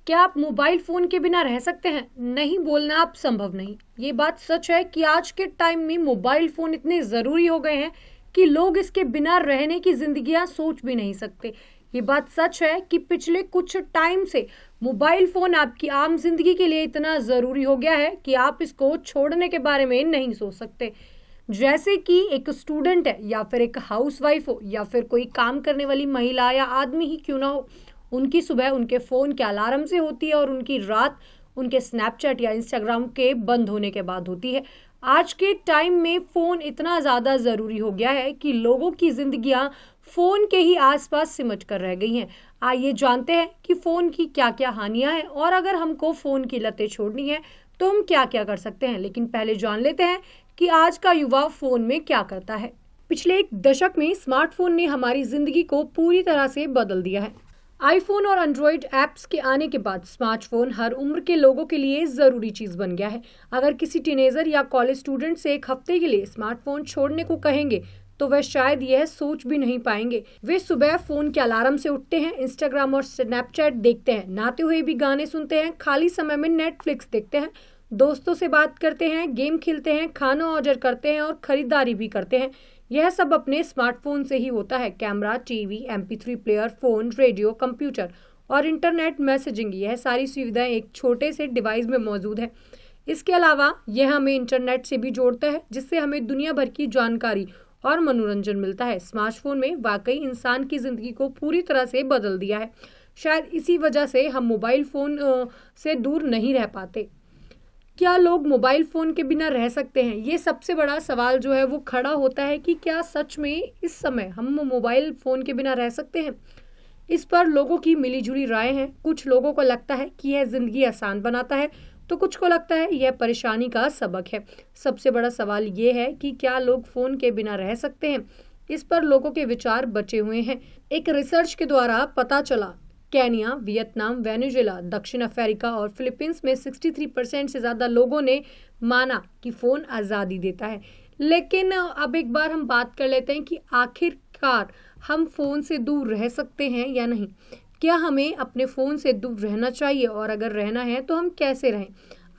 क्या आप mobile phone के बिना रह सकते हैं? नहीं बोलना आप संभव नहीं। ये बात सच है कि आज के टाइम में मोबाइल फोन इतने जरूरी हो गए हैं कि लोग इसके बिना रहने की जिंदगियां सोच भी नहीं सकते। ये बात सच है कि पिछले कुछ टाइम से मोबाइल फोन आपकी आम जिंदगी के लिए इतना जरूरी हो गया है कि आप इसको छोड़ने के बारे में नहीं सोच सकते। जैसे कि एक स्टूडेंट है या फिर एक हाउसवाइफ हो या फिर कोई काम करने वाली महिला या आदमी ही क्यों ना हो, उनकी सुबह उनके फ़ोन के अलार्म से होती है और उनकी रात उनके स्नैपचैट या इंस्टाग्राम के बंद होने के बाद होती है। आज के टाइम में फ़ोन इतना ज़्यादा ज़रूरी हो गया है कि लोगों की ज़िंदगियां फ़ोन के ही आसपास सिमट कर रह गई हैं। आइए जानते हैं कि फ़ोन की क्या क्या हानियां हैं और अगर हमको फ़ोन की लतें छोड़नी है तो हम क्या क्या कर सकते हैं। लेकिन पहले जान लेते हैं कि आज का युवा फ़ोन में क्या करता है। पिछले एक दशक में स्मार्टफोन ने हमारी ज़िंदगी को पूरी तरह से बदल दिया है। आईफोन और एंड्रॉइड ऐप्स के आने के बाद स्मार्टफोन हर उम्र के लोगों के लिए ज़रूरी चीज़ बन गया है। अगर किसी टीनेजर या कॉलेज स्टूडेंट से एक हफ्ते के लिए स्मार्टफोन छोड़ने को कहेंगे तो वह शायद यह सोच भी नहीं पाएंगे। वे सुबह फोन के अलार्म से उठते हैं, इंस्टाग्राम और स्नैपचैट देखते हैं, नहाते हुए भी गाने सुनते हैं, खाली समय में नेटफ्लिक्स देखते हैं, दोस्तों से बात करते हैं, गेम खेलते हैं, खाना ऑर्डर करते हैं और खरीदारी भी करते हैं। यह सब अपने स्मार्टफोन से ही होता है। Camera, TV, MP3 player, phone, radio, computer और इंटरनेट मैसेजिंग, यह सारी सुविधाएं एक छोटे से डिवाइस में मौजूद है। इसके अलावा यह हमें इंटरनेट से भी जोड़ता है, जिससे हमें दुनिया भर की जानकारी और मनोरंजन मिलता है। स्मार्टफोन में वाकई इंसान की जिंदगी को पूरी तरह से बदल दिया है। शायद इसी वजह से हम मोबाइल फोन से दूर नहीं रह पाते। क्या लोग मोबाइल फ़ोन के बिना रह सकते हैं? ये सबसे बड़ा सवाल जो है वो खड़ा होता है कि क्या सच में इस समय हम मोबाइल फ़ोन के बिना रह सकते हैं? इस पर लोगों की मिली-जुली राय है। कुछ लोगों को लगता है कि यह ज़िंदगी आसान बनाता है, तो कुछ को लगता है यह परेशानी का सबक है। सबसे बड़ा सवाल ये है कि क्या लोग फ़ोन के बिना रह सकते हैं? इस पर लोगों के विचार बचे हुए हैं। एक रिसर्च के द्वारा पता चला केन्या, वियतनाम, वेनेजुएला, दक्षिण अफ्रीका और फिलीपींस में 63% से ज़्यादा लोगों ने माना कि फ़ोन आज़ादी देता है। लेकिन अब एक बार हम बात कर लेते हैं कि आखिरकार हम फ़ोन से दूर रह सकते हैं या नहीं। क्या हमें अपने फ़ोन से दूर रहना चाहिए और अगर रहना है तो हम कैसे रहें?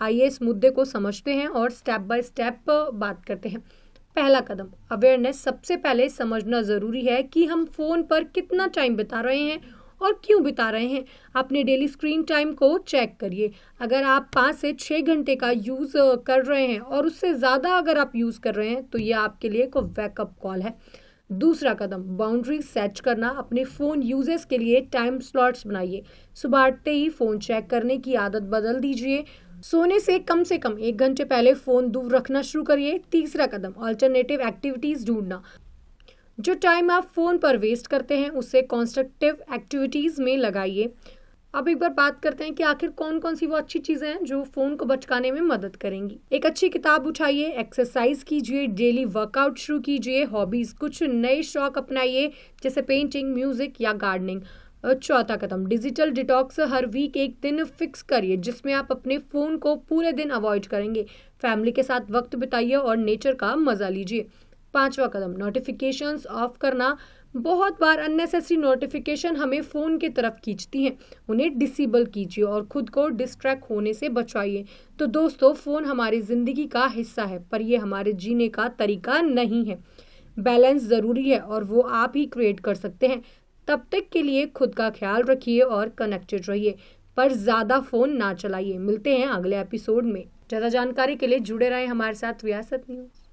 आइए इस मुद्दे को समझते हैं और स्टेप बाय स्टेप बात करते हैं। पहला कदम अवेयरनेस। सबसे पहले समझना ज़रूरी है कि हम फ़ोन पर कितना टाइम बिता रहे हैं और क्यों बिता रहे हैं। अपने डेली स्क्रीन टाइम को चेक करिए। अगर आप 5 से 6 घंटे का यूज़ कर रहे हैं और उससे ज़्यादा अगर आप यूज़ कर रहे हैं तो ये आपके लिए एक वेकअप कॉल है। दूसरा कदम बाउंड्री सेट करना। अपने फ़ोन यूजेस के लिए टाइम स्लॉट्स बनाइए। सुबह उठते ही फ़ोन चेक करने की आदत बदल दीजिए। सोने से कम 1 घंटे पहले फ़ोन दूर रखना शुरू करिए। तीसरा कदम ऑल्टरनेटिव एक्टिविटीज़ ढूंढना। जो टाइम आप फ़ोन पर वेस्ट करते हैं उसे कंस्ट्रक्टिव एक्टिविटीज़ में लगाइए। अब एक बार बात करते हैं कि आखिर कौन कौन सी वो अच्छी चीज़ें हैं जो फ़ोन को बचकाने में मदद करेंगी। एक अच्छी किताब उठाइए, एक्सरसाइज कीजिए, डेली वर्कआउट शुरू कीजिए, हॉबीज़, कुछ नए शौक अपनाइए जैसे पेंटिंग, म्यूज़िक या गार्डनिंग। चौथा कदम डिजिटल डिटॉक्स। हर वीक एक दिन फिक्स करिए जिसमें आप अपने फ़ोन को पूरे दिन अवॉइड करेंगे। फैमिली के साथ वक्त बिताइए और नेचर का मज़ा लीजिए। पांचवा कदम नोटिफिकेशंस ऑफ करना। बहुत बार अननेसेसरी नोटिफिकेशन हमें फ़ोन की तरफ खींचती हैं, उन्हें डिसेबल कीजिए और खुद को डिस्ट्रैक्ट होने से बचाइए। तो दोस्तों, फ़ोन हमारी ज़िंदगी का हिस्सा है पर यह हमारे जीने का तरीका नहीं है। बैलेंस ज़रूरी है और वो आप ही क्रिएट कर सकते हैं। तब तक के लिए खुद का ख्याल रखिए और कनेक्टेड रहिए, पर ज़्यादा फ़ोन ना चलाइए। मिलते हैं अगले एपिसोड में। ज़्यादा जानकारी के लिए जुड़े रहें हमारे साथ विरासत न्यूज़।